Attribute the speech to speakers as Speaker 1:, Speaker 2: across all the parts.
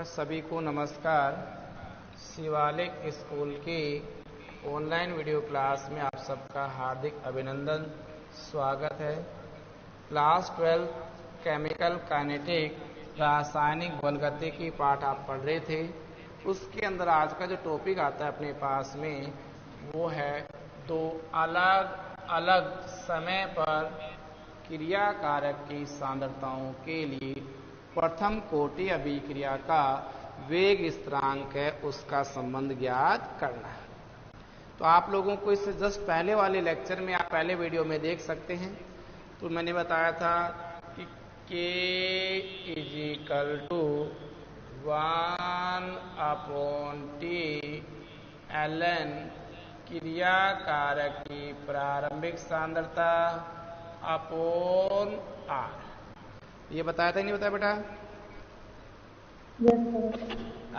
Speaker 1: सभी को नमस्कार। शिवालिक स्कूल की ऑनलाइन वीडियो क्लास में आप सबका हार्दिक अभिनंदन, स्वागत है। क्लास 12 केमिकल काइनेटिक रासायनिक बलगतिकी पाठ आप पढ़ रहे थे। उसके अंदर आज का जो टॉपिक आता है अपने पास में वो है दो अलग अलग समय पर क्रिया कारक की सांद्रताओं के लिए प्रथम कोटि अभिक्रिया का वेग स्थिरांक है उसका संबंध ज्ञात करना है। तो आप लोगों को इससे जस्ट पहले वाले लेक्चर में, आप पहले वीडियो में देख सकते हैं। तो मैंने बताया था कि K = 1/T ln क्रिया कारक की प्रारंभिक सांद्रता अपॉन R। ये बताया था नहीं बताया बेटा?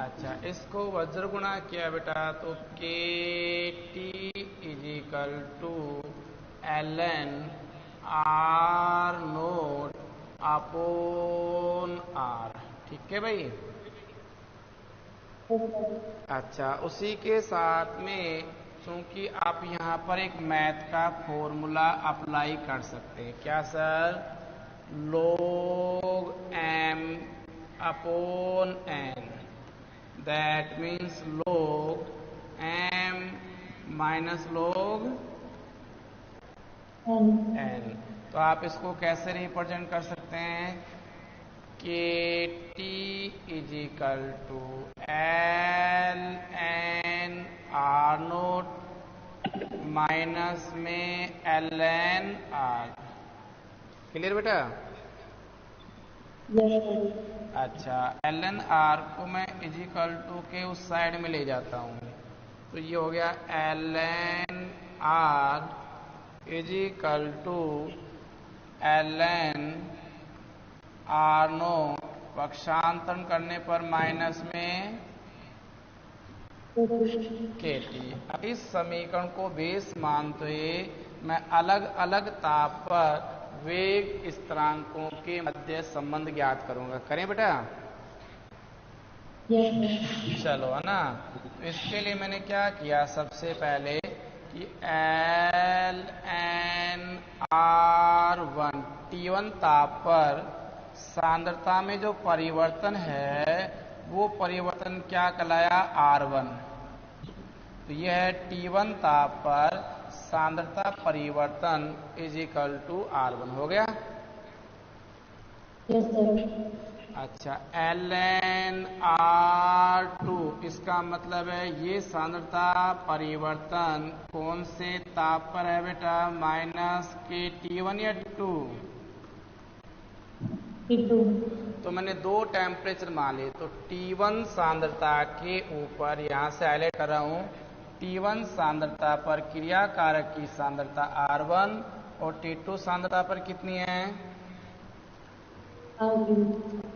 Speaker 1: अच्छा, इसको वज्र गुणा किया बेटा तो KT = ln R0 upon R। ठीक है भाई? अच्छा, उसी के साथ में क्योंकि आप यहाँ पर एक मैथ का फॉर्मूला अप्लाई कर सकते हैं। क्या sir? log m upon n, that means log m minus log n। तो आप इसको कैसे रिप्रेजेंट कर सकते हैं? KT = ln R0 माइनस में ln R। क्लियर बेटा? अच्छा, ln R को मैं = के उस साइड में ले जाता हूँ तो ये हो गया ln R = ln R0, पक्षांतरण करने पर माइनस में KT। अब इस समीकरण को बेस मानते हुए मैं अलग अलग ताप पर वेग स्थिरांकों के मध्य संबंध ज्ञात करूंगा। करें बेटा? चलो, है ना। तो इसके लिए मैंने क्या किया, सबसे पहले कि ln R1 T1 ताप पर सांद्रता में जो परिवर्तन है वो परिवर्तन क्या कहलाया? R1। तो यह है T1 ताप पर सांद्रता परिवर्तन = R1 हो गया। अच्छा, ln R2 इसका मतलब है ये सांद्रता परिवर्तन कौन से ताप पर है बेटा? माइनस के T1 या T2? तो मैंने दो टेम्परेचर मान लिए। तो T1 सांद्रता के ऊपर यहां से हाईलाइट कर रहा हूं, T1 सांद्रता पर क्रिया कारक की सांद्रता R1 और T2 सांद्रता पर कितनी है?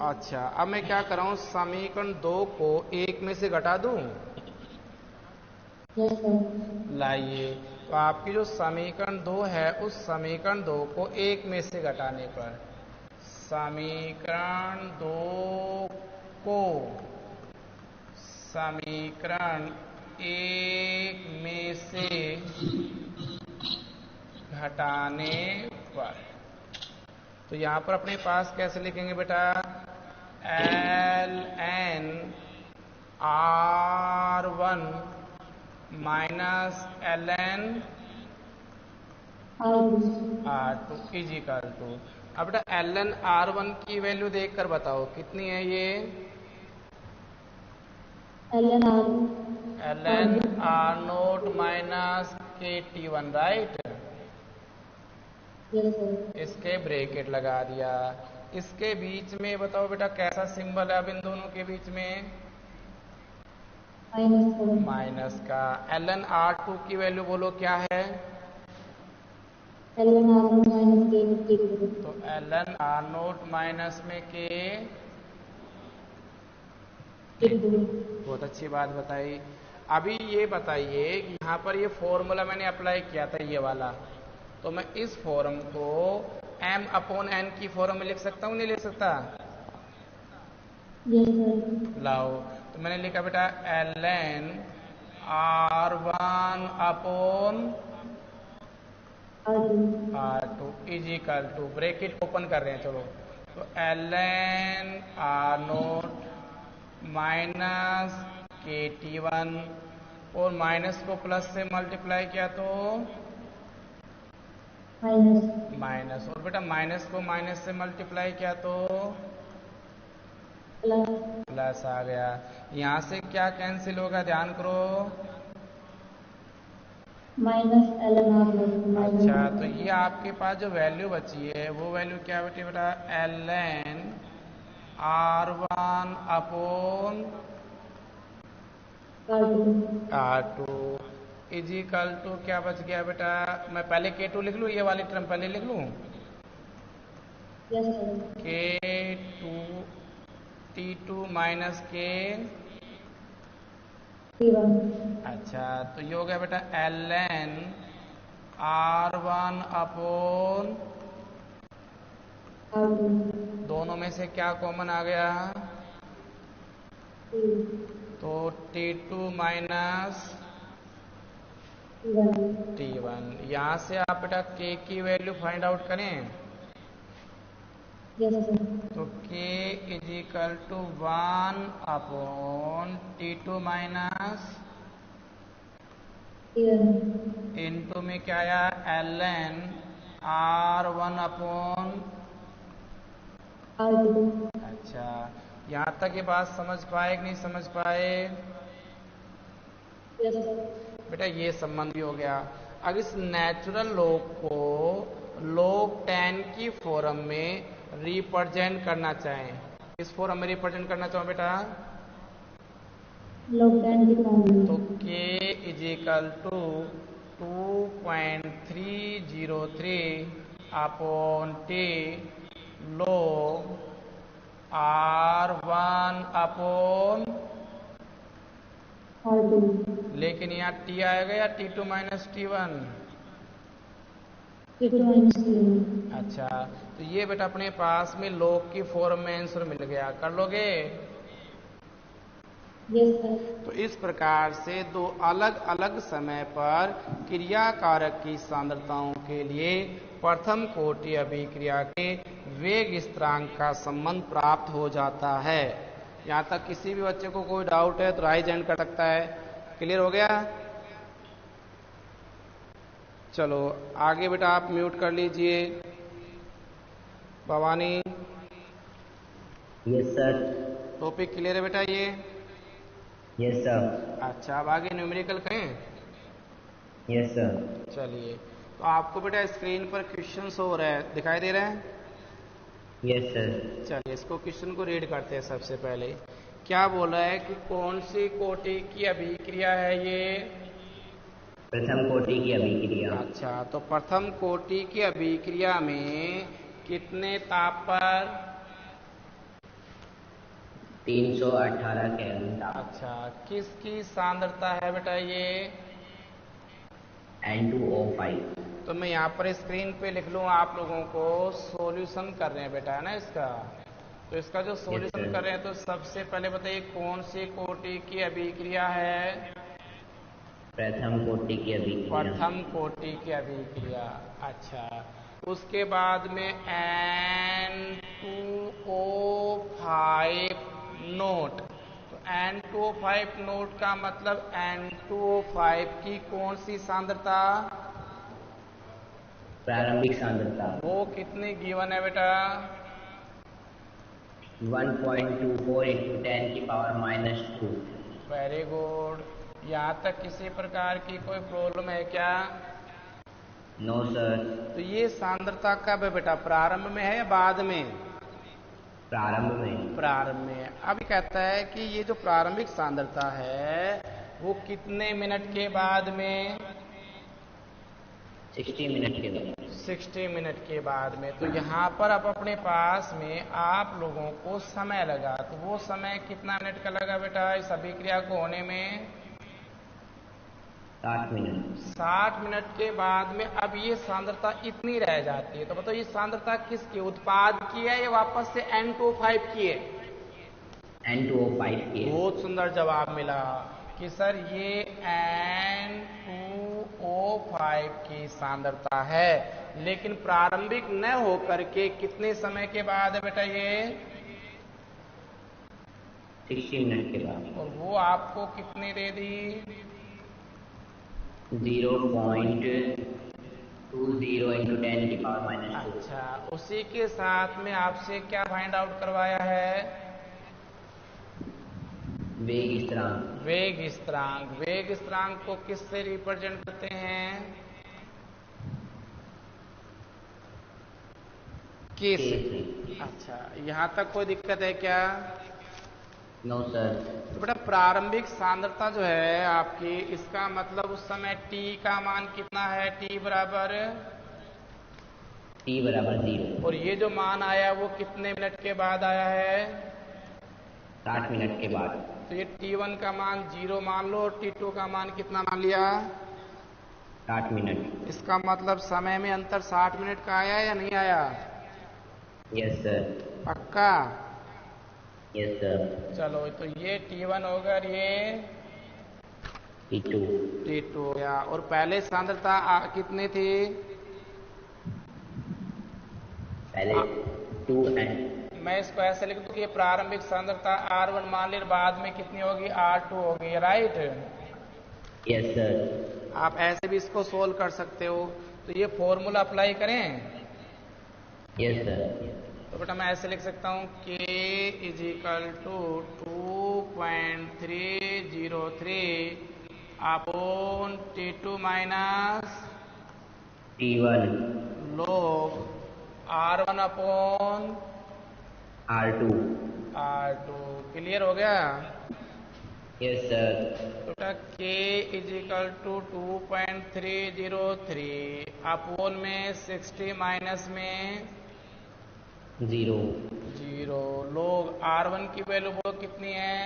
Speaker 1: अच्छा, अब मैं क्या कर रहा हूं, समीकरण 2 को 1 में से घटा दूं। लाइए, तो आपकी जो समीकरण 2 है उस समीकरण 2 को 1 में से घटाने पर समीकरण 2 को समीकरण 1 में से घटाने पर, तो यहां पर अपने पास कैसे लिखेंगे बेटा? ln R1 minus ln R2 = अब बेटा ln R1 की वैल्यू देखकर बताओ कितनी है ये? ln R0 minus KT1, right? इसके ब्रैकेट लगा दिया। इसके बीच में बताओ बेटा कैसा सिंबल है अब इन दोनों के बीच में? माइनस का। ln R2 की वैल्यू बोलो क्या है? तो ln R0 माइनस में K। बहुत अच्छी बात बताई। अभी ये बताइए कि यहाँ पर ये फॉर्मूला मैंने अप्लाई किया था ये वाला, तो मैं इस फॉर्म को m/n की फॉर्म में लिख सकता हूँ नहीं लिख सकता?
Speaker 2: Yes sir.
Speaker 1: लाओ, तो मैंने लिखा बेटा ln R1 upon R2 is equal to, bracket open कर रहे हैं चलो, तो ln R0 माइनस KT1, और माइनस को प्लस से मल्टीप्लाई किया तो माइनस, और बेटा माइनस को माइनस से मल्टीप्लाई किया तो प्लस आ गया। यहाँ से क्या कैंसिल होगा, ध्यान करो।
Speaker 2: Minus ln R0।
Speaker 1: अच्छा, तो ये आपके पास जो वैल्यू बची है वो वैल्यू क्या बेटे, बेटा ln R1 upon R2 is equal to क्या बच गया बेटा, मैं पहले K2 लिख लूँ, ये वाली टर्म पहले लिख लूँ,
Speaker 2: yes sir.
Speaker 1: K2 T2 minus K
Speaker 2: T1।
Speaker 1: अच्छा, तो ये हो गया बेटा ln R1 अपॉन,
Speaker 2: R2।
Speaker 1: दोनों में से क्या कॉमन आ गया,
Speaker 2: T।
Speaker 1: तो T2 माइनस
Speaker 2: T1।
Speaker 1: T1। यहाँ से आप बेटा K की वैल्यू फाइंड आउट करें,
Speaker 2: यस सर।
Speaker 1: तो K is equal to 1 upon T2 minus
Speaker 2: T1।
Speaker 1: Into में क्या आया ln R1 अपॉन
Speaker 2: R2।
Speaker 1: अच्छा, यहाँ तक ये बात समझ पाए कि नहीं समझ पाए
Speaker 2: यस सर।
Speaker 1: बेटा, ये संबंध भी हो गया। अब इस नेचुरल लॉग को log 10 की फॉर्म में रिप्रेजेंट करना चाहें, किस फॉर्म में रिप्रेजेंट करना चाहो बेटा,
Speaker 2: log 10 की फॉर्म में।
Speaker 1: तो K is equal to 2.303 upon T log R1 upon,
Speaker 2: R2।
Speaker 1: लेकिन यहाँ T आएगा या T2 minus T1,
Speaker 2: T2 minus T1।
Speaker 1: अच्छा, तो ये बेटा अपने पास में log की फॉर्म में आंसर मिल गया, कर लोगे।
Speaker 2: Yes sir.
Speaker 1: तो इस प्रकार से दो अलग अलग समय पर क्रिया कारक की सांद्रताओं के लिए प्रथम कोटि अभिक्रिया के वेग स्थिरांक का संबंध प्राप्त हो जाता है। यहाँ तक किसी भी बच्चे को कोई डाउट है तो राइज हैंड कर सकता है। क्लियर हो गया? चलो आगे बेटा आप म्यूट कर लीजिए। Bhavani,
Speaker 3: yes sir.
Speaker 1: Topic clear है बेटा ये?
Speaker 3: Yes sir.
Speaker 1: अच्छा, अब आगे न्यूमेरिकल कहें?
Speaker 3: Yes sir.
Speaker 1: चलिए, तो आपको बेटा स्क्रीन पर क्वेश्चंस हो रहे हैं, दिखाई दे रहे हैं?
Speaker 3: Yes sir.
Speaker 1: चलिए इसको क्वेश्चन को रीड करते हैं। सबसे पहले क्या बोल रहा है कि कौन सी कोटि की अभिक्रिया है ये?
Speaker 3: प्रथम कोटि की अभिक्रिया।
Speaker 1: अच्छा, तो प्रथम कोटि की अभिक्रिया में कितने ताप पर?
Speaker 3: 318 केल्विन ताप।
Speaker 1: अच्छा, किसकी सांद्रता है बेटा ये?
Speaker 3: N2O5।
Speaker 1: तो मैं यहाँ पर स्क्रीन पे लिख लूँ, आप लोगों को सॉल्यूशन कर रहे हैं बेटा, है ना इसका। तो इसका जो सॉल्यूशन कर रहे हैं, तो सबसे पहले बताइए कौन सी कोटि की अभिक्रिया है?
Speaker 3: प्रथम कोटि की अभिक्रिया।
Speaker 1: प्रथम कोटि की अभिक्रिया। अच्छा, उसके बाद में N2O5 नोट। तो N2O5 नोट का मतलब N2O5 की कौन सी सांद्रता?
Speaker 3: प्रारंभिक सांद्रता।
Speaker 1: वो कितनी गिवन है बेटा?
Speaker 3: 1.24 × 10⁻²।
Speaker 1: Very good. यहाँ तक किसी प्रकार की कोई प्रॉब्लम है क्या?
Speaker 3: No sir.
Speaker 1: तो ये सांद्रता कब है बेटा, प्रारंभ में है या बाद में?
Speaker 3: प्रारंभ में।
Speaker 1: प्रारंभ में। अब कहता है कि ये जो प्रारंभिक सांद्रता है वो कितने मिनट के बाद में?
Speaker 3: 60 मिनट के बाद।
Speaker 1: 60 मिनट के बाद में। तो यहाँ पर अब अपने पास में आप लोगों को समय लगा, तो वो समय कितना मिनट का लगा बेटा इस अभिक्रिया को होने में?
Speaker 3: 60 मिनट।
Speaker 1: 60 मिनट के बाद में अब ये सांद्रता इतनी रह जाती है। तो बताओ ये सांद्रता किसकी, उत्पाद की है या वापस से N2O5 की है?
Speaker 3: N2O5 की है।
Speaker 1: बहुत सुंदर जवाब मिला कि सर ये N2O5 की सांद्रता है, लेकिन प्रारंभिक न होकर के कितने समय के बाद है बेटा ये?
Speaker 3: 60 मिनट के बाद।
Speaker 1: और वो आपको कितनी दे दी?
Speaker 3: 0.20 into 10 की पावर -2।
Speaker 1: अच्छा, उसी के साथ में आपसे क्या फाइंड आउट करवाया है?
Speaker 3: वेग स्थिरांक।
Speaker 1: वेग स्थिरांक। वेग स्थिरांक को किससे रिप्रेजेंट करते हैं? किस? अच्छा, यहां तक कोई दिक्कत है क्या?
Speaker 3: No sir.
Speaker 1: तो बेटा प्रारंभिक सांद्रता जो है आपकी, इसका मतलब उस समय t का मान कितना है? t बराबर
Speaker 3: 0।
Speaker 1: और ये जो मान आया वो कितने मिनट के बाद आया है?
Speaker 3: 60 मिनट के बाद।
Speaker 1: तो ये t1 का मान 0 मान लो और t2 का मान कितना मान लिया?
Speaker 3: 60 मिनट।
Speaker 1: इसका मतलब समय में अंतर 60 मिनट का आया या नहीं आया?
Speaker 3: Yes sir.
Speaker 1: पक्का?
Speaker 3: Yes sir.
Speaker 1: चलो, तो ये t1 होगा और ये
Speaker 3: T2
Speaker 1: हो गया। और पहले सांद्रता कितनी थी?
Speaker 3: पहले 2n।
Speaker 1: मैं इसको ऐसे लिख दूं कि ये प्रारंभिक सांद्रता R1 मान ली, बाद में कितनी होगी? R2 होगी, राइट?
Speaker 3: Yes sir.
Speaker 1: आप ऐसे भी इसको सोल्व कर सकते हो। तो ये फॉर्मूला अप्लाई करें?
Speaker 3: Yes sir.
Speaker 1: तो बेटा मैं ऐसे लिख सकता हूं K = 2.303 upon T2 minus
Speaker 3: T1
Speaker 1: log R1 upon
Speaker 3: R2।
Speaker 1: Clear हो गया?
Speaker 3: Yes sir.
Speaker 1: तो बेटा K = 2.303 अपॉन में 60 माइनस में
Speaker 3: 0।
Speaker 1: लोग R1 की वैल्यू वो कितनी है?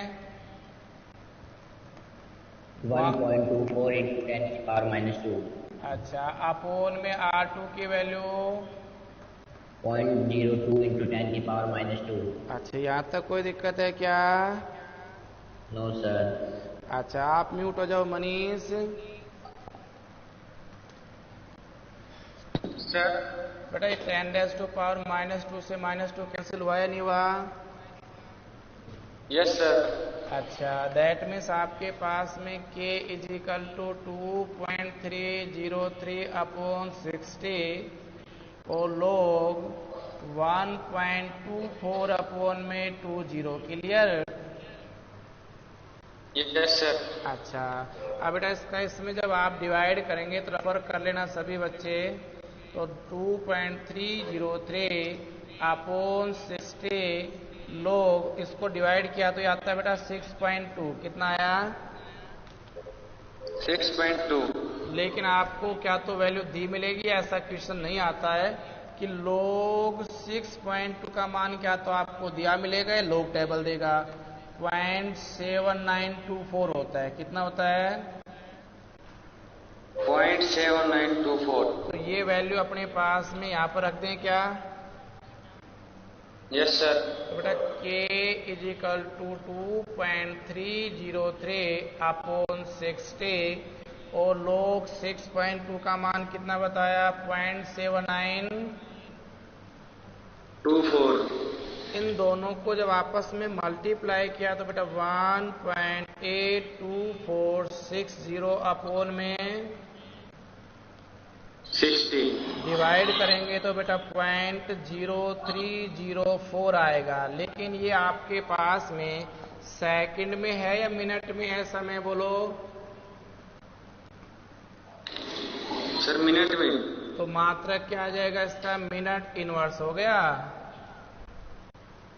Speaker 3: 1.24 into 10 की पावर -2।
Speaker 1: अच्छा, अपोन में R2 की वैल्यू
Speaker 3: 0.02 into 10 की पावर -2।
Speaker 1: अच्छा, यहाँ तक कोई दिक्कत है क्या?
Speaker 3: No sir.
Speaker 1: अच्छा, आप म्यूट हो जाओ मनीष।
Speaker 4: सर
Speaker 1: बेटा ये 10 टू पावर -2 से -2 कैंसिल हुआ या नहीं हुआ?
Speaker 4: Yes sir.
Speaker 1: अच्छा, दैट मीन्स आपके पास में K = 2.303 अपॉन 60 और लोग 1.24 अपॉन में 20। क्लियर?
Speaker 4: Yes sir.
Speaker 1: अच्छा, अब बेटा इसमें जब आप डिवाइड करेंगे तो रेफर कर लेना सभी बच्चे। तो 2.303 अपॉन 60 लोग इसको डिवाइड किया तो ये आता है बेटा 6.2। कितना आया?
Speaker 4: 6.2।
Speaker 1: लेकिन आपको क्या तो वैल्यू दी मिलेगी? ऐसा क्वेश्चन नहीं आता है कि लोग 6.2 का मान क्या तो आपको दिया मिलेगा, या लोग टेबल देगा। 0.7924 होता है। कितना होता है?
Speaker 4: 0.7924।
Speaker 1: तो ये वैल्यू अपने पास में यहाँ पर रख दें क्या?
Speaker 4: Yes sir.
Speaker 1: तो बेटा K = 2.303 अपॉन 60 और लोग 6.2 का मान कितना बताया? 0.7924। इन दोनों को जब आपस में मल्टीप्लाई किया तो बेटा 1.82460 अपॉन में
Speaker 4: 60
Speaker 1: डिवाइड करेंगे तो बेटा 0.0304 आएगा। लेकिन ये आपके पास में सेकंड में है या मिनट में है? समय बोलो
Speaker 4: सर। मिनट में।
Speaker 1: तो मात्रक क्या आ जाएगा इसका? मिनट इनवर्स हो गया।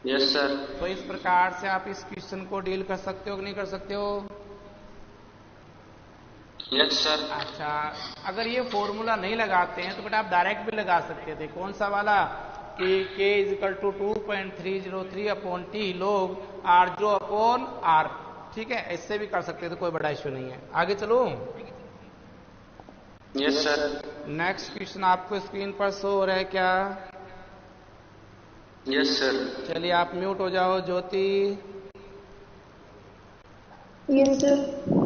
Speaker 4: Yes sir.
Speaker 1: तो इस प्रकार से आप इस क्वेश्चन को डील कर सकते हो कि नहीं कर सकते हो?
Speaker 4: Yes sir.
Speaker 1: अच्छा, अगर ये फॉर्मूला नहीं लगाते हैं तो बेटा आप डायरेक्ट भी लगा सकते थे। कौन सा वाला? कि K = 2.303 अपॉन T लोग R0 अपॉन R। ठीक है, इससे भी कर सकते थे, कोई बड़ा इश्यू नहीं है। आगे चलो।
Speaker 4: Yes sir.
Speaker 1: नेक्स्ट क्वेश्चन आपको स्क्रीन पर शो हो रहा है क्या?
Speaker 4: Yes sir.
Speaker 1: चलिए आप म्यूट हो जाओ। ज्योति
Speaker 2: यस सर।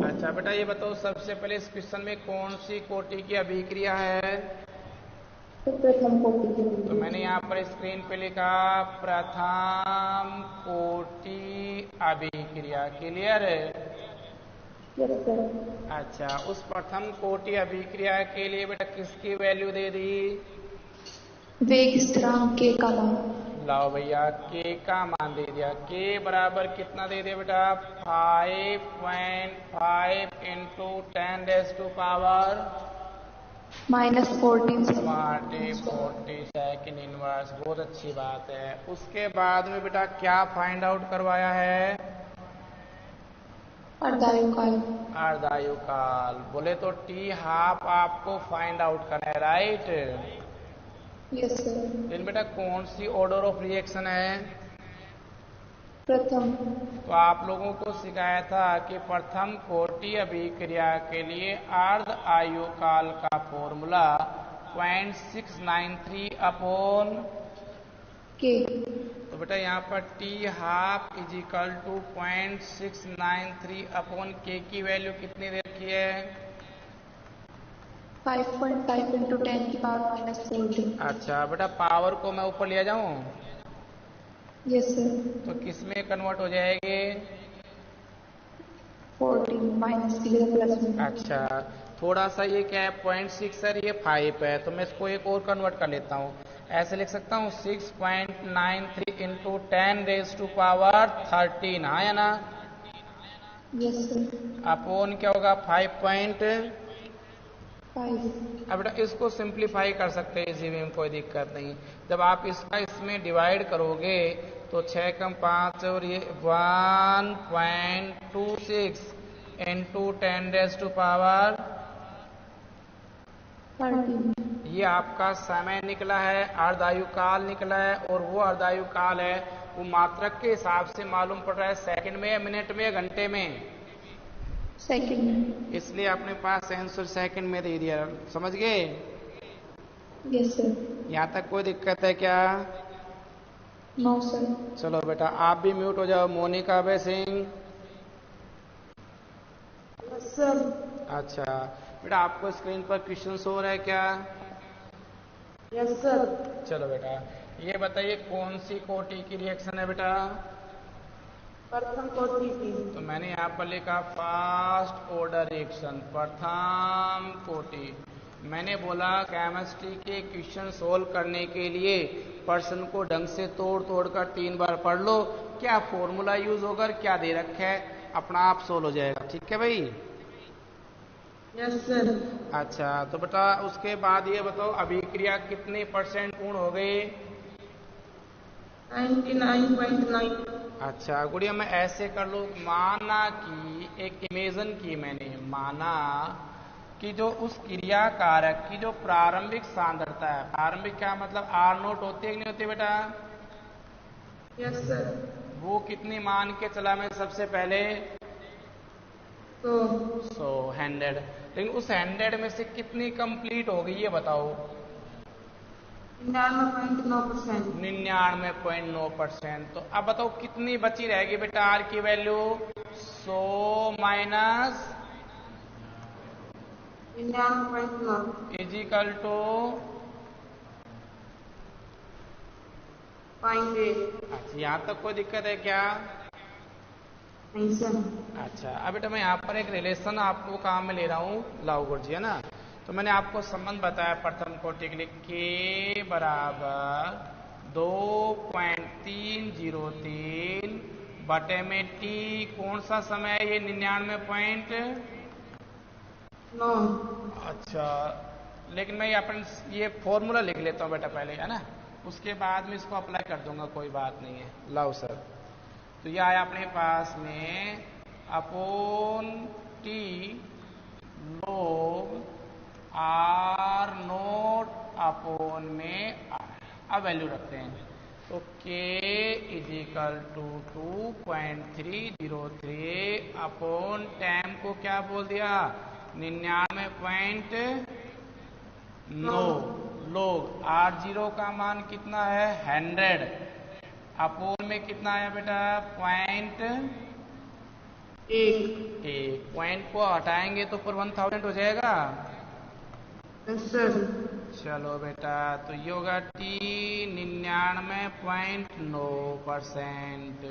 Speaker 1: अच्छा बेटा ये बताओ सबसे पहले इस क्वेश्चन में कौन सी कोटि की अभिक्रिया है?
Speaker 2: प्रथम कोटि की।
Speaker 1: तो मैंने यहाँ पर स्क्रीन पे लिखा प्रथम कोटि अभिक्रिया। क्लियर है?
Speaker 2: Yes sir.
Speaker 1: अच्छा उस प्रथम कोटि अभिक्रिया के लिए बेटा किसकी वैल्यू दे दी?
Speaker 2: वेग स्थिरांक के का मान।
Speaker 1: लाओ भैया के का मान दे दिया। के बराबर कितना दे दिया बेटा? 5.5 इंटू 10⁻⁴
Speaker 2: -14
Speaker 1: सेकंड इनवर्स। बहुत अच्छी बात है। उसके बाद में बेटा क्या फाइंड आउट करवाया है?
Speaker 2: अर्धायुकाल।
Speaker 1: अर्धायुकाल। बोले तो टी हाफ आपको फाइंड आउट करना है, राइट?
Speaker 2: Yes sir.
Speaker 1: लेकिन बेटा कौन सी ऑर्डर ऑफ रिएक्शन है?
Speaker 2: प्रथम।
Speaker 1: तो आप लोगों को सिखाया था कि प्रथम कोटि अभिक्रिया के लिए अर्ध आयुकाल का फॉर्मूला 0.693 अपॉन
Speaker 2: के।
Speaker 1: तो बेटा यहाँ पर T half is equal to 0.693 upon K की वैल्यू कितनी दे रखी है?
Speaker 2: 5.5 इंटू 10⁻⁻14।
Speaker 1: अच्छा बेटा पावर को मैं ऊपर ले जाऊं
Speaker 2: यस सर।
Speaker 1: तो किस में कन्वर्ट हो जाएगी?
Speaker 2: 14 -0 प्लस में।
Speaker 1: अच्छा थोड़ा सा ये क्या है 0.6 सर, ये 5 है तो मैं इसको एक और कन्वर्ट कर लेता हूँ। ऐसे लिख सकता हूँ 6.93 इंटू 10⁻13। हाँ या ना?
Speaker 2: Yes sir.
Speaker 1: अपोन क्या होगा? 5.5।
Speaker 2: 5।
Speaker 1: अब बेटा इसको सिंप्लीफाई कर सकते हैं इसी में, कोई दिक्कत नहीं। जब आप इसका इसमें डिवाइड करोगे तो 6 कम 5 और ये 1.26 इंटू 10⁻⁻13 ये आपका समय निकला है, अर्धायुकाल निकला है। और वो अर्धायुकाल है वो मात्रक के हिसाब से मालूम पड़ रहा है सेकंड में या मिनट में या घंटे में?
Speaker 2: सेकंड में।
Speaker 1: इसलिए अपने पास आंसर सेकंड में दे दिया। समझ गए?
Speaker 2: Yes sir.
Speaker 1: यहाँ तक कोई दिक्कत है क्या?
Speaker 2: No sir.
Speaker 1: चलो बेटा आप भी म्यूट हो जाओ। मोनिका बे सिंह।
Speaker 2: सर।
Speaker 1: अच्छा बेटा आपको स्क्रीन पर क्वेश्चन शो रहा है क्या?
Speaker 2: Yes sir.
Speaker 1: चलो बेटा ये बताइए कौन सी कोटि की रिएक्शन है बेटा?
Speaker 2: प्रथम कोटि की।
Speaker 1: तो मैंने यहाँ पर लिखा फर्स्ट ऑर्डर रिएक्शन, प्रथम कोटि। मैंने बोला केमिस्ट्री के क्वेश्चन सोल्व करने के लिए प्रश्न को ढंग से तोड़ तोड़ कर 3 बार पढ़ लो। क्या फॉर्मूला यूज होगा, क्या दे रखा है, अपना आप सोल्व हो जाएगा। ठीक है भाई?
Speaker 2: Yes sir.
Speaker 1: अच्छा तो बेटा उसके बाद ये बताओ अभिक्रिया कितने % पूर्ण हो गई?
Speaker 2: 99.9।
Speaker 1: अच्छा गुड़िया मैं ऐसे कर लूँ, माना कि एक इमेजन की मैंने, माना कि जो उस क्रिया कारक की जो प्रारंभिक सांद्रता है, प्रारंभिक क्या मतलब R0 होती है कि नहीं होती बेटा?
Speaker 2: Yes sir.
Speaker 1: वो कितनी मान के चला मैं सबसे पहले? 100। लेकिन उस 100 में से कितनी कंप्लीट हो गई ये बताओ?
Speaker 2: 99.9%।
Speaker 1: 99.9%। तो अब बताओ कितनी बची रहेगी बेटा आर की value? 100 minus
Speaker 2: 99.9
Speaker 1: is equal to
Speaker 2: 0.8।
Speaker 1: अच्छा यहाँ तक कोई दिक्कत है क्या?
Speaker 2: नहीं सर।
Speaker 1: अच्छा अब बेटा मैं यहाँ पर एक रिलेशन आपको काम में ले रहा हूँ, लाओ गुरुजी, है ना? तो मैंने आपको संबंध बताया प्रथम कोटि के लिए के बराबर 2.303 बटे में टी कौन सा समय है ये? 99.9। अच्छा लेकिन मैं अपन ये फॉर्मूला लिख लेता हूँ बेटा पहले, है ना? उसके बाद में इसको अप्लाई कर दूंगा, कोई बात नहीं है। लाओ सर तो यह आया अपने पास में अपोन टी लोग R0 अपोन में R। अब वैल्यू रखते हैं तो K is equal to 2.303 upon time को क्या बोल दिया? 99.9 लोग R0 का मान कितना है? 100 अपोन में कितना है बेटा? एक पॉइंट को हटाएंगे तो ऊपर 1000 हो जाएगा। चलो बेटा, तो ये होगा T 99.9%।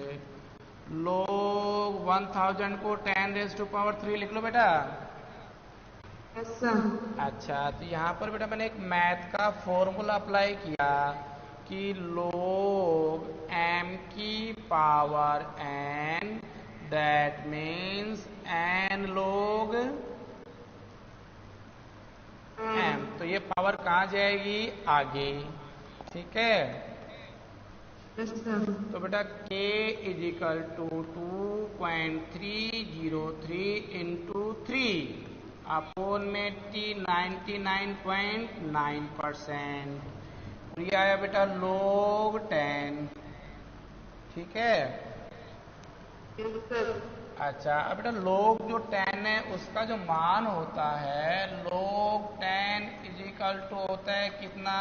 Speaker 1: लोग 1000 को 10⁻³ लिख लो बेटा। अच्छा, तो यहाँ पर बेटा मैंने एक मैथ का फॉर्मूला अप्लाई किया कि लोग m की power n, that means n लोग m, तो ये पावर कहाँ जाएगी? आगे। ठीक है, तो बेटा k = 2.303 × 3 अपोन में T 99.9%। ये आया बेटा log 10। ठीक है, अच्छा, अब बेटा log जो 10 है उसका जो मान होता है log 10 = होता है कितना?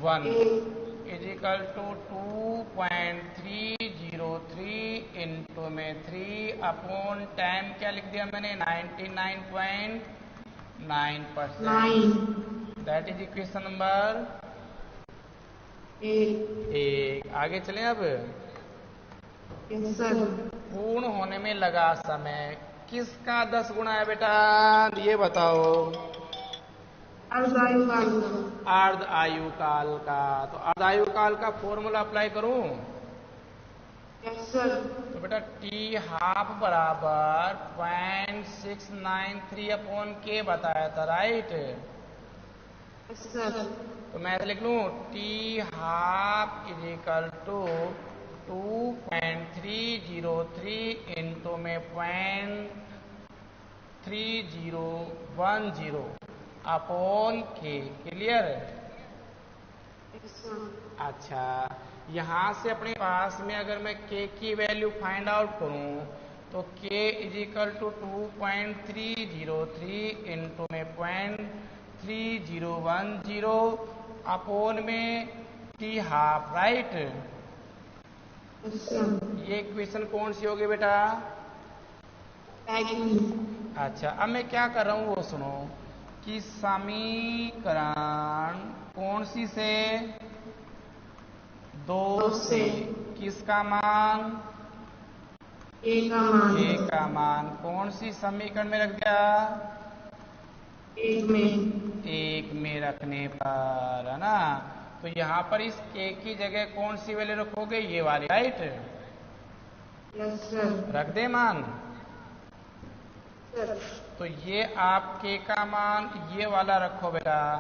Speaker 1: 1 = 2.303 × 3 अपोन 10 क्या लिख दिया मैंने? 99.9%। That is equation number 1। आगे चलें अब। पूर्ण होने में लगा समय किसका 10 गुना है बेटा? ये बताओ। अर्ध आयु काल का। तो अर्ध आयु काल का फॉर्मूला अप्लाई करूं? तो बेटा T½ बराबर 0.693/K बताया था, राइट? तो मैं ऐसे लिख लूं T½ = 2.303 × 0.3010 अपोन K। क्लियर? अच्छा, यहां से अपने पास में अगर मैं K की वैल्यू फाइंड आउट करूं तो K = 2.303 × 0.3010 अपोन में T½ राइट? ये इक्वेशन कौन सी होगी बेटा? अच्छा, अब मैं क्या कर रहा हूं वो सुनो कि समीकरण कौन सी से? 2 से। किसका मान? A का मान कौन सी समीकरण में रख दिया? 1 में रखने पर, है ना? तो यहाँ पर इस K की जगह कौन सी वैल्यू रखोगे? ये वाली, राइट? रख दे मान। तो ये आप K का मान ये वाला रखो बेटा।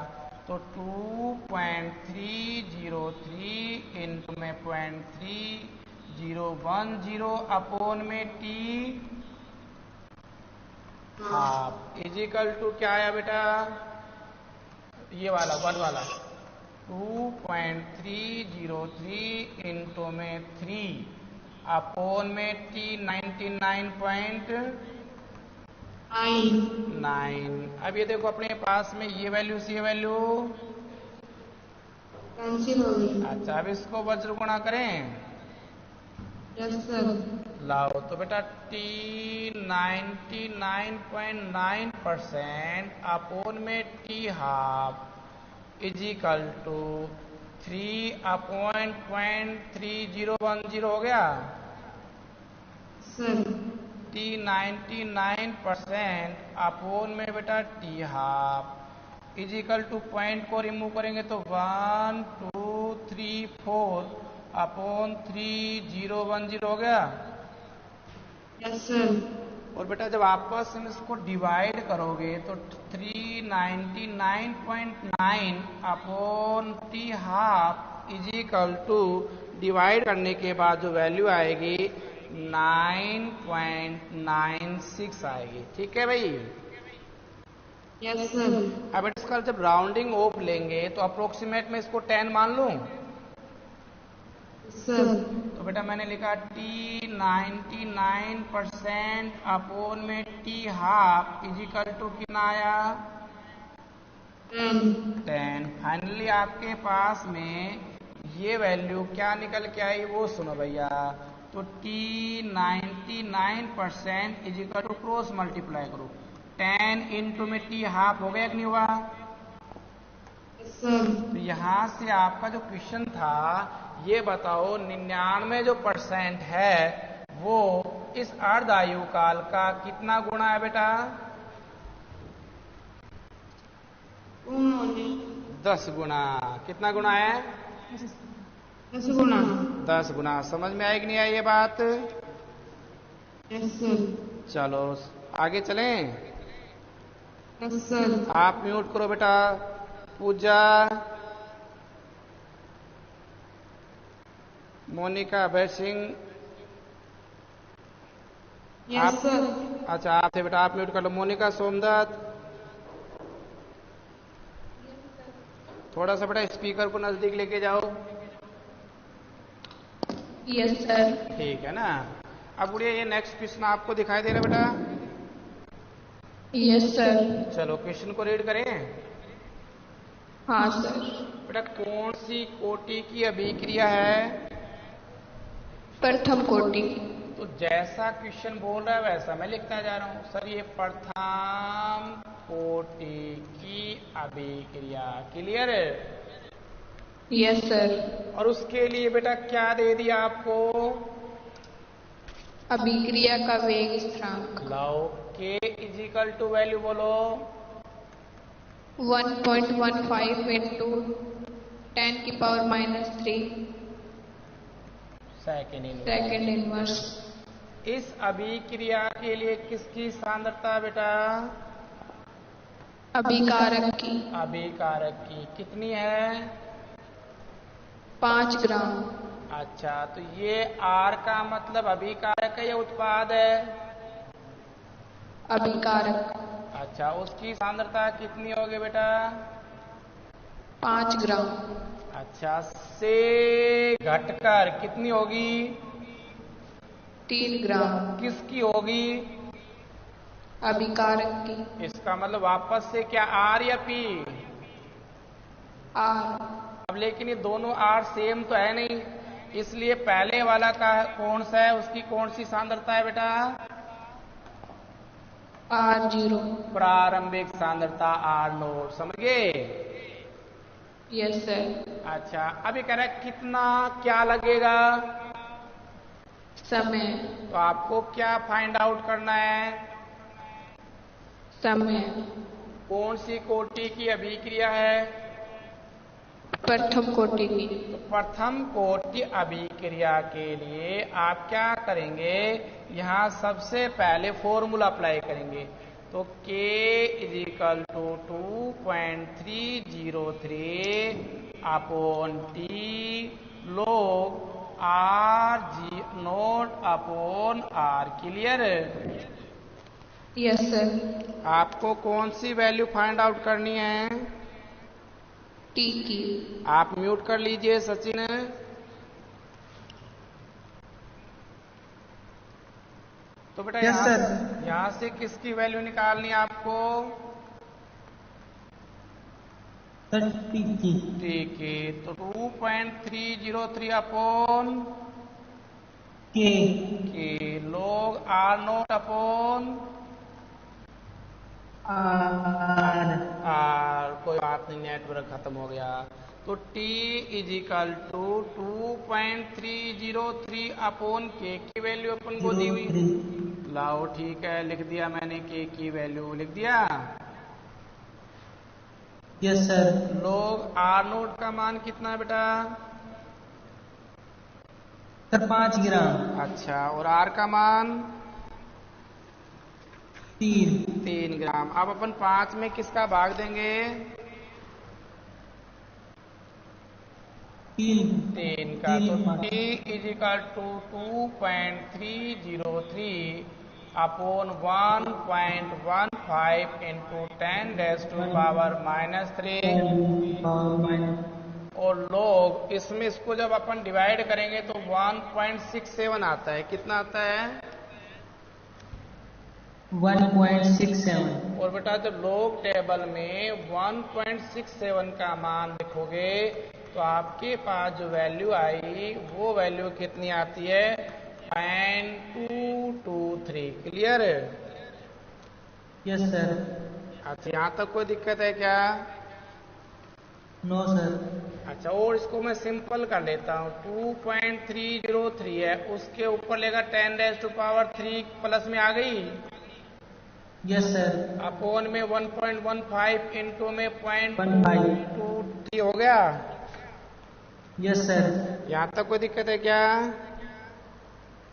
Speaker 1: तो 2.303 × 0.3010 अपोन में T½ = क्या आया बेटा? ये वाला 1 वाला 2.303 × 3 अपोन में T 99.9। अब ये देखो अपने पास में ये वैल्यू से ये वैल्यू कैंसिल हो गई। अच्छा, अब इसको वज्र गुणा करें। Yes sir. लाओ, तो बेटा T 99.9% अपोन में T½ = 3/.3010 हो गया सर। T 99% अपोन में बेटा T½ पॉइंट को रिमूव करेंगे तो 1 2 3 4 अपोन 3010 हो गया। Yes sir. और बेटा जब आपस में इसको डिवाइड करोगे तो 399.9 अपोन T½ डिवाइड करने के बाद जो वैल्यू आएगी 9.96 आएगी। ठीक है भाई? Yes sir. अब इसका जब राउंडिंग ऑफ लेंगे तो अप्रोक्सीमेट में इसको 10 मान लूं सर। तो बेटा मैंने लिखा T 99% अपोन में T½ कितना आया? 10। फाइनली आपके पास में ये वैल्यू क्या निकल के आई वो सुनो भैया। तो T99% is equal to cross multiply करो 10 इंटू में T हाफ हो गया कि नहीं हुआ? तो यहां से आपका जो क्वेश्चन था ये बताओ 99 जो % है वो इस अर्ध आयु काल का कितना गुणा है बेटा? 10 गुना। कितना गुना है?
Speaker 5: 10 गुना।
Speaker 1: 10 गुना। समझ में आई कि नहीं आई ये बात?
Speaker 5: Yes sir.
Speaker 1: चलो आगे चलें।
Speaker 5: Yes sir.
Speaker 1: आप म्यूट करो बेटा। पूजा, मोनिका, अभय सिंह।
Speaker 5: Yes sir.
Speaker 1: अच्छा आप थे बेटा, आप म्यूट कर लो। मोनिका, सोमदत्त, थोड़ा सा बेटा स्पीकर को नजदीक लेके जाओ।
Speaker 2: Yes sir.
Speaker 1: ठीक है ना। अब उड़िए, ये नेक्स्ट क्वेश्चन आपको दिखाई दे रहा है बेटा?
Speaker 2: Yes sir.
Speaker 1: चलो क्वेश्चन को रीड करें।
Speaker 2: हाँ सर।
Speaker 1: बेटा कौन सी कोटि की अभिक्रिया है?
Speaker 2: प्रथम कोटि।
Speaker 1: तो जैसा क्वेश्चन बोल रहा है वैसा मैं लिखता जा रहा हूं। सर ये प्रथम कोटि की अभिक्रिया। क्लियर है?
Speaker 2: Yes sir.
Speaker 1: और उसके लिए बेटा क्या दे दिया आपको?
Speaker 2: अभिक्रिया का वेग स्थिरांक।
Speaker 1: लाओ के इज इक्वल टू वैल्यू बोलो।
Speaker 2: 1.15 इंटू 10⁻³ सेकेंड इनवर्स।
Speaker 1: इस अभिक्रिया के लिए किसकी सांद्रता बेटा?
Speaker 2: अभिकारक की।
Speaker 1: अभिकारक की कितनी है?
Speaker 2: 5 ग्राम।
Speaker 1: अच्छा, तो ये R का मतलब अभिकारक है या उत्पाद है?
Speaker 2: अभिकारक।
Speaker 1: अच्छा, उसकी सांद्रता कितनी होगी बेटा?
Speaker 2: 5 ग्राम।
Speaker 1: अच्छा, से घटकर कितनी होगी?
Speaker 2: 3 ग्राम।
Speaker 1: किसकी होगी?
Speaker 2: अभिकारक की।
Speaker 1: इसका मतलब वापस से क्या R या P?
Speaker 2: R।
Speaker 1: अब लेकिन ये दोनों R सेम तो है नहीं, इसलिए पहले वाला का कौन सा है, उसकी कौन सी सांद्रता है बेटा?
Speaker 2: R0।
Speaker 1: प्रारंभिक सांद्रता R0। समझ गए?
Speaker 2: Yes sir.
Speaker 1: अच्छा, अभी कह रहा है कितना क्या लगेगा?
Speaker 2: समय।
Speaker 1: तो आपको क्या फाइंड आउट करना है?
Speaker 2: समय।
Speaker 1: कौन सी कोटि की अभिक्रिया है?
Speaker 2: प्रथम कोटि की।
Speaker 1: तो प्रथम कोटि अभिक्रिया के लिए आप क्या करेंगे? यहाँ सबसे पहले फॉर्मूला अप्लाई करेंगे। तो K is equal to 2.303 upon T log R0 upon R। Clear?
Speaker 2: Yes sir.
Speaker 1: आपको कौन सी वैल्यू फाइंड आउट करनी है?
Speaker 2: T की।
Speaker 1: आप म्यूट कर लीजिए सचिन। तो बेटा यहाँ से किसकी वैल्यू निकालनी है आपको? ठीक है, तो 2.303 अपॉन के log R0 अपॉन R। कोई बात नहीं, नेटवर्क खत्म हो गया। तो T is equal to 2.303 upon K की वैल्यू अपन को दी हुई। लाओ ठीक है, लिख दिया मैंने, के की वैल्यू लिख दिया।
Speaker 5: Yes sir.
Speaker 1: log R0 का मान कितना है बेटा?
Speaker 5: सर 5 ग्राम।
Speaker 1: अच्छा, और R का मान 3 ग्राम। अब अपन 5 में किसका भाग देंगे? 3 का। तो T is equal to 2.303 upon 1.15 into 10⁻³ और लोग इसमें इसको जब अपन डिवाइड करेंगे तो 1.67 आता है। कितना आता है?
Speaker 5: 1.67।
Speaker 1: और बेटा जब लोग टेबल में 1.67 का मान लिखोगे तो आपके पास जो वैल्यू आई वो वैल्यू कितनी आती है? 0.223। क्लियर है?
Speaker 5: Yes sir.
Speaker 1: अच्छा, यहाँ तक कोई दिक्कत है क्या?
Speaker 5: No sir.
Speaker 1: अच्छा, और इसको मैं सिंपल कर लेता हूँ। 2.303 है, उसके ऊपर लेगा 10⁻³ प्लस में आ गई।
Speaker 5: Yes sir.
Speaker 1: अपोन में 1.15 इंटू में
Speaker 5: 1.5।
Speaker 1: 0.223 हो गया।
Speaker 5: Yes sir.
Speaker 1: यहाँ तक कोई दिक्कत है क्या?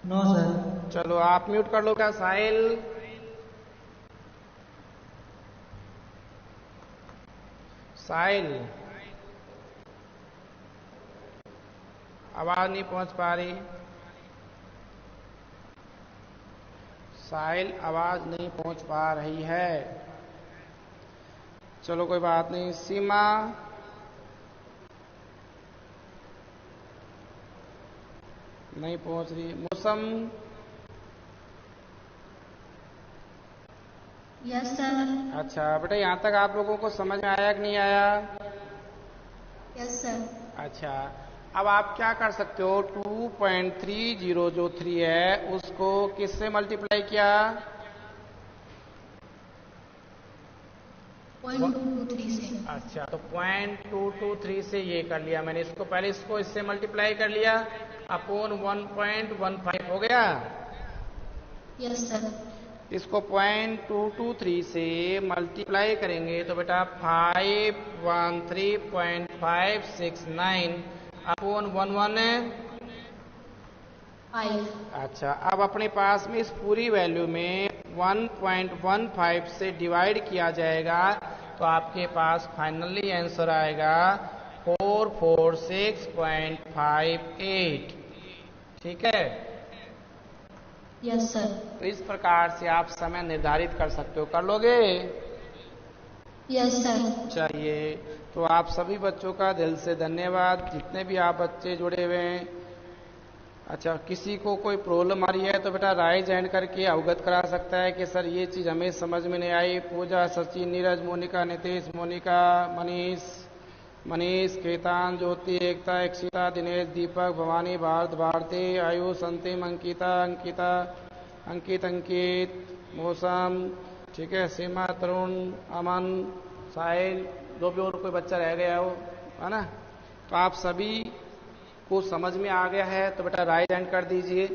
Speaker 5: No sir.
Speaker 1: चलो आप म्यूट कर लो क्या साहिल? साहिल, आवाज नहीं पहुंच पा रही। साहिल, आवाज नहीं पहुंच पा रही है। चलो कोई बात नहीं। सीमा, नहीं पहुंच रही। मौसम,
Speaker 2: यस सर।
Speaker 1: अच्छा बेटा, यहाँ तक आप लोगों को समझ में आया कि नहीं आया?
Speaker 2: Yes sir.
Speaker 1: अच्छा, अब आप क्या कर सकते हो? 2.30 जो 3 है उसको किससे मल्टीप्लाई किया?
Speaker 2: 0.223 से।
Speaker 1: अच्छा, तो 0.223 से ये कर लिया मैंने। इसको पहले इसको इससे मल्टीप्लाई कर लिया, अपोन 1.15 हो गया।
Speaker 2: Yes sir.
Speaker 1: इसको 0.223 से मल्टीप्लाई करेंगे तो बेटा 513.569 अपोन
Speaker 2: 5।
Speaker 1: अच्छा, अब अपने पास में इस पूरी वैल्यू में 1.15 से डिवाइड किया जाएगा तो आपके पास फाइनली आंसर आएगा 446.58। ठीक है?
Speaker 2: Yes sir.
Speaker 1: तो इस प्रकार से आप समय निर्धारित कर सकते हो। कर लोगे?
Speaker 2: Yes sir.
Speaker 1: चाहिए। तो आप सभी बच्चों का दिल से धन्यवाद, जितने भी आप बच्चे जुड़े हुए हैं। अच्छा, किसी को कोई प्रॉब्लम आ रही है तो बेटा राइज हैंड करके अवगत करा सकता है कि सर ये चीज हमें समझ में नहीं आई। पूजा, सचिन, नीरज, मोनिका, नितेश, मोनिका, मनीष, केतान, ज्योति, एकता, इक्षिता, दिनेश, दीपक, भवानी, भारत, भारती, आयुष, अंतिम, अंकिता, अंकित, मौसम, ठीक है, सीमा, तरुण, अमन, साहिल, जो भी और कोई बच्चा रह गया हो, है ना? तो आप सभी को समझ में आ गया है तो बेटा राइज हैंड कर दीजिए।